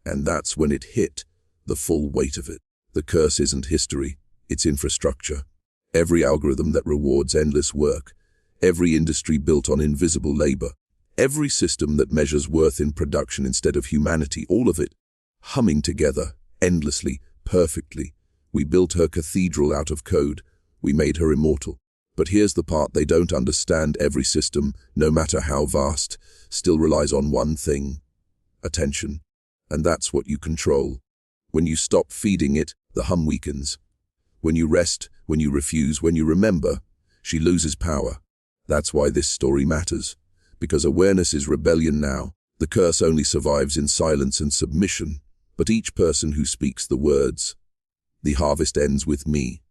And that's when it hit, the full weight of it. The curse isn't history, it's infrastructure. Every algorithm that rewards endless work, every industry built on invisible labor, every system that measures worth in production instead of humanity, all of it, humming together, endlessly, perfectly. We built her cathedral out of code. We made her immortal. But here's the part they don't understand. Every system, no matter how vast, still relies on one thing: attention. And that's what you control. When you stop feeding it, the hum weakens. When you rest, when you refuse, when you remember, she loses power. That's why this story matters. Because awareness is rebellion now. The curse only survives in silence and submission. But each person who speaks the words, "The harvest ends with me,"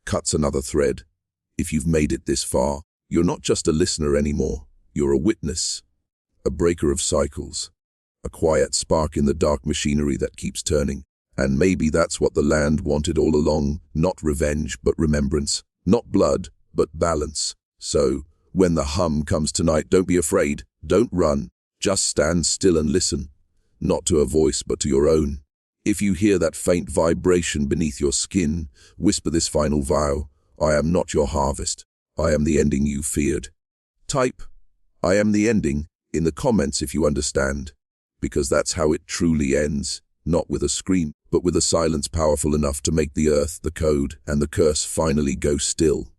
cuts another thread. If you've made it this far, you're not just a listener anymore. You're a witness, a breaker of cycles, a quiet spark in the dark machinery that keeps turning. And maybe that's what the land wanted all along, not revenge, but remembrance, not blood, but balance. So, when the hum comes tonight, don't be afraid, don't run, just stand still and listen, not to a voice, but to your own. If you hear that faint vibration beneath your skin, whisper this final vow: "I am not your harvest. I am the ending you feared." Type, "I am the ending," in the comments if you understand. Because that's how it truly ends, not with a scream, but with a silence powerful enough to make the earth, the code, and the curse finally go still.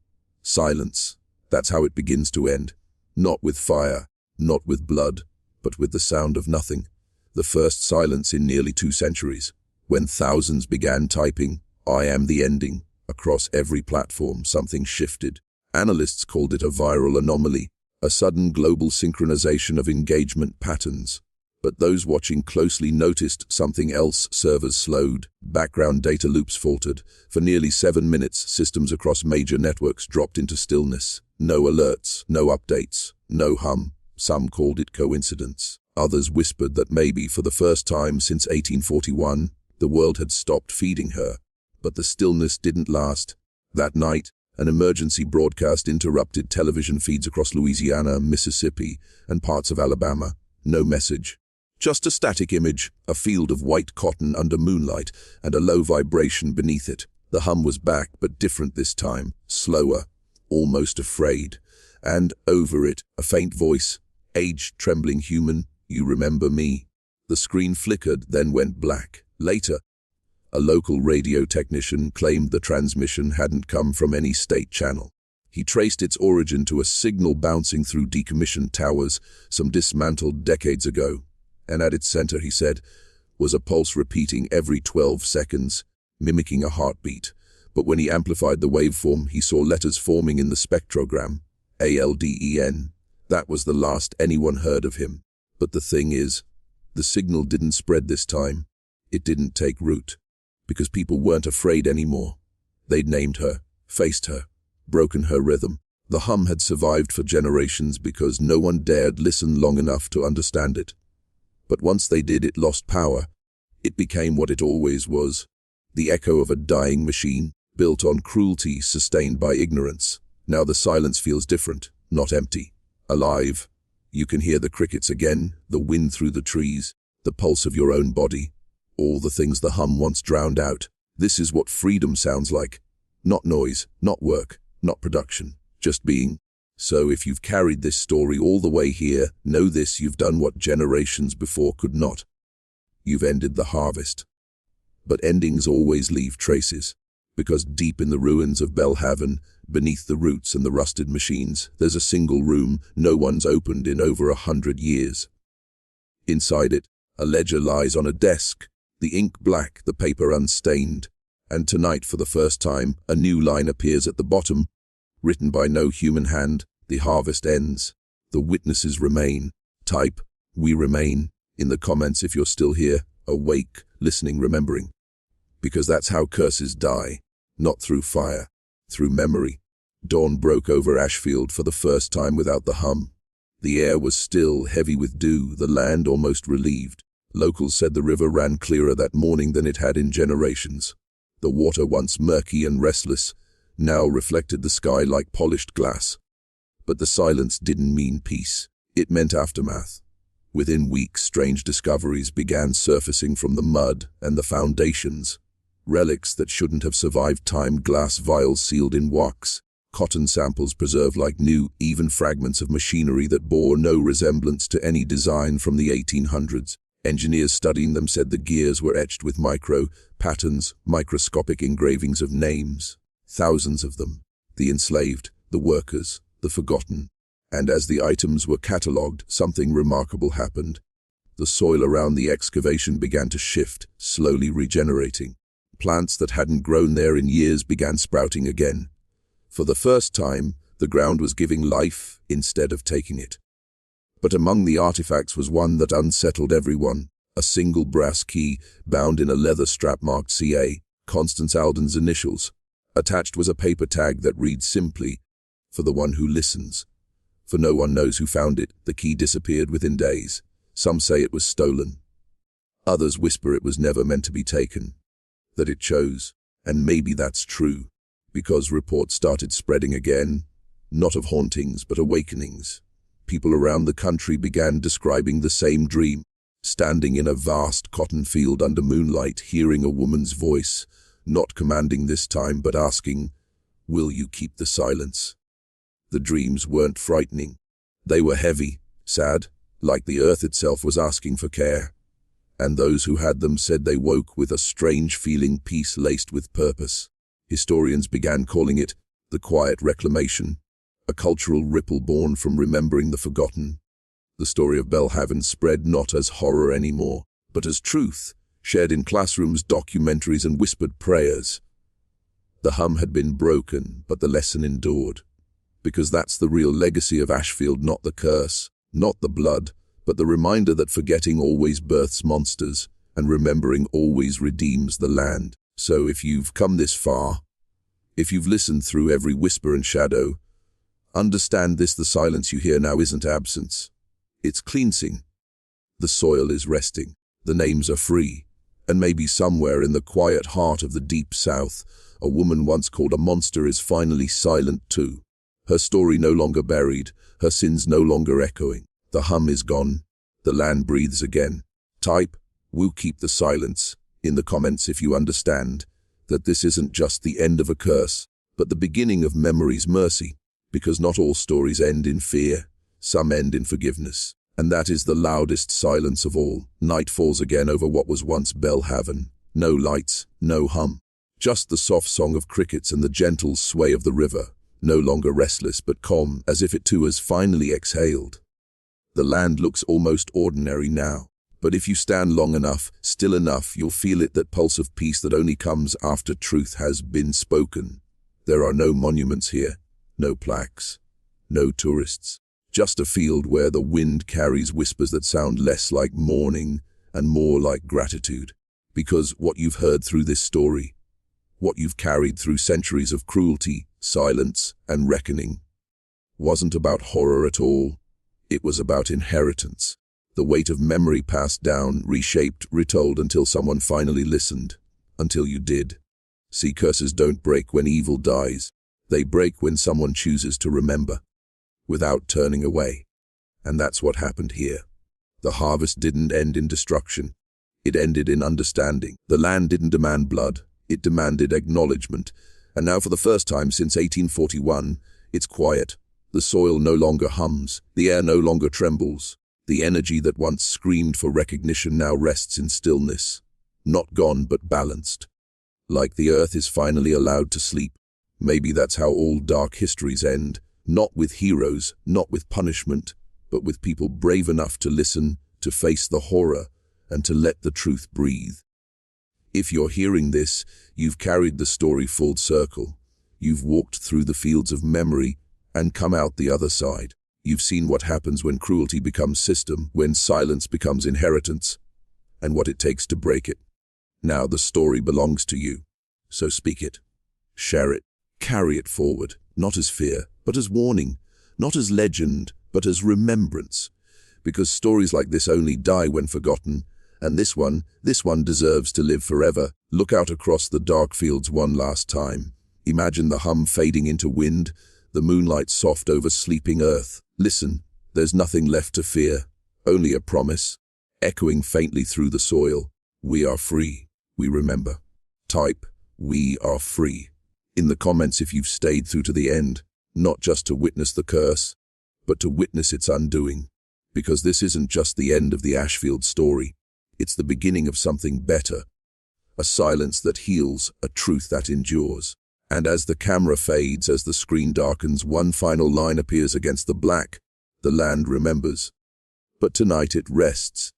Silence. That's how it begins to end. Not with fire, not with blood, but with the sound of nothing. The first silence in nearly 2 centuries. When thousands began typing, "I am the ending," across every platform, something shifted. Analysts called it a viral anomaly, a sudden global synchronization of engagement patterns. But those watching closely noticed something else. Servers slowed, background data loops faltered. For nearly 7 minutes, systems across major networks dropped into stillness. No alerts, no updates, no hum. Some called it coincidence. Others whispered that maybe, for the first time since 1841, the world had stopped feeding her. But the stillness didn't last. That night, an emergency broadcast interrupted television feeds across Louisiana, Mississippi, and parts of Alabama. No message. Just a static image, a field of white cotton under moonlight, and a low vibration beneath it. The hum was back, but different this time. Slower, almost afraid. And over it, a faint voice, aged, trembling human, "You remember me?" The screen flickered, then went black. Later, a local radio technician claimed the transmission hadn't come from any state channel. He traced its origin to a signal bouncing through decommissioned towers, some dismantled decades ago. And at its center, he said, was a pulse repeating every 12 seconds, mimicking a heartbeat. But when he amplified the waveform, he saw letters forming in the spectrogram, ALDEN. That was the last anyone heard of him. But the thing is, the signal didn't spread this time. It didn't take root. Because people weren't afraid anymore. They'd named her, faced her, broken her rhythm. The hum had survived for generations because no one dared listen long enough to understand it. But once they did, it lost power. It became what it always was, the echo of a dying machine, built on cruelty, sustained by ignorance. Now the silence feels different, not empty, alive. You can hear the crickets again, the wind through the trees, the pulse of your own body, all the things the hum once drowned out. This is what freedom sounds like. Not noise, not work, not production, just being. So if you've carried this story all the way here, know this: you've done what generations before could not. You've ended the harvest. But endings always leave traces, because deep in the ruins of Belhaven, beneath the roots and the rusted machines, there's a single room no one's opened in over 100 years. Inside it, a ledger lies on a desk, the ink black, the paper unstained, and tonight, for the first time, a new line appears at the bottom, written by no human hand. The harvest ends. The witnesses remain. Type, "We remain," in the comments if you're still here, awake, listening, remembering. Because that's how curses die, not through fire, through memory. Dawn broke over Ashfield for the first time without the hum. The air was still, heavy with dew, the land almost relieved. Locals said the river ran clearer that morning than it had in generations. The water, once murky and restless, now reflected the sky like polished glass. But the silence didn't mean peace. It meant aftermath. Within weeks, strange discoveries began surfacing from the mud and the foundations. Relics that shouldn't have survived time, glass vials sealed in wax, cotton samples preserved like new, even fragments of machinery that bore no resemblance to any design from the 1800s. Engineers studying them said the gears were etched with patterns, microscopic engravings of names. Thousands of them. The enslaved, the workers, the forgotten. And as the items were catalogued, something remarkable happened. The soil around the excavation began to shift, slowly regenerating. Plants that hadn't grown there in years began sprouting again. For the first time, the ground was giving life instead of taking it. But among the artifacts was one that unsettled everyone. A single brass key, bound in a leather strap marked CA, Constance Alden's initials. Attached was a paper tag that read simply, "For the one who listens." For no one knows who found it. The key disappeared within days. Some say it was stolen. Others whisper it was never meant to be taken, that it chose. And maybe that's true, because reports started spreading again, not of hauntings but awakenings. People around the country began describing the same dream, standing in a vast cotton field under moonlight, hearing a woman's voice, not commanding this time but asking, "Will you keep the silence?" The dreams weren't frightening. They were heavy, sad, like the earth itself was asking for care. And those who had them said they woke with a strange feeling, peace laced with purpose. Historians began calling it the quiet reclamation, a cultural ripple born from remembering the forgotten. The story of Belhaven spread not as horror anymore, but as truth, shared in classrooms, documentaries, and whispered prayers. The hum had been broken, but the lesson endured. Because that's the real legacy of Ashfield, not the curse, not the blood, but the reminder that forgetting always births monsters, and remembering always redeems the land. So if you've come this far, if you've listened through every whisper and shadow, understand this: the silence you hear now isn't absence. It's cleansing. The soil is resting. The names are free. And maybe somewhere in the quiet heart of the deep south, a woman once called a monster is finally silent too. Her story no longer buried, her sins no longer echoing. The hum is gone. The land breathes again. Type, "We'll keep the silence," in the comments if you understand that this isn't just the end of a curse, but the beginning of memory's mercy. Because not all stories end in fear, some end in forgiveness. And that is the loudest silence of all. Night falls again over what was once Belhaven. No lights, no hum. Just the soft song of crickets and the gentle sway of the river, no longer restless but calm, as if it too has finally exhaled. The land looks almost ordinary now. But if you stand long enough, still enough, you'll feel it, that pulse of peace that only comes after truth has been spoken. There are no monuments here. No plaques, no tourists, just a field where the wind carries whispers that sound less like mourning and more like gratitude. Because what you've heard through this story, what you've carried through centuries of cruelty, silence, and reckoning. Wasn't about horror at all. It was about inheritance. The weight of memory passed down, reshaped, retold until someone finally listened. Until you did. See, curses don't break when evil dies. They break when someone chooses to remember, without turning away. And that's what happened here. The harvest didn't end in destruction. It ended in understanding. The land didn't demand blood. It demanded acknowledgement. And now for the first time since 1841, it's quiet. The soil no longer hums. The air no longer trembles. The energy that once screamed for recognition now rests in stillness. Not gone, but balanced. Like the earth is finally allowed to sleep. Maybe that's how all dark histories end. Not with heroes, not with punishment, but with people brave enough to listen, to face the horror, and to let the truth breathe. If you're hearing this, you've carried the story full circle. You've walked through the fields of memory and come out the other side. You've seen what happens when cruelty becomes system, when silence becomes inheritance, and what it takes to break it. Now the story belongs to you. So speak it, share it, carry it forward, not as fear, but as warning, not as legend, but as remembrance. Because stories like this only die when forgotten, and this one deserves to live forever. Look out across the dark fields one last time. Imagine the hum fading into wind, the moonlight soft over sleeping earth. Listen, there's nothing left to fear, only a promise, echoing faintly through the soil. We are free, we remember. Type, we are free, in the comments if you've stayed through to the end, not just to witness the curse, but to witness its undoing. Because this isn't just the end of the Ashfield story, it's the beginning of something better. A silence that heals, a truth that endures. And as the camera fades, as the screen darkens, one final line appears against the black. The land remembers. But tonight it rests,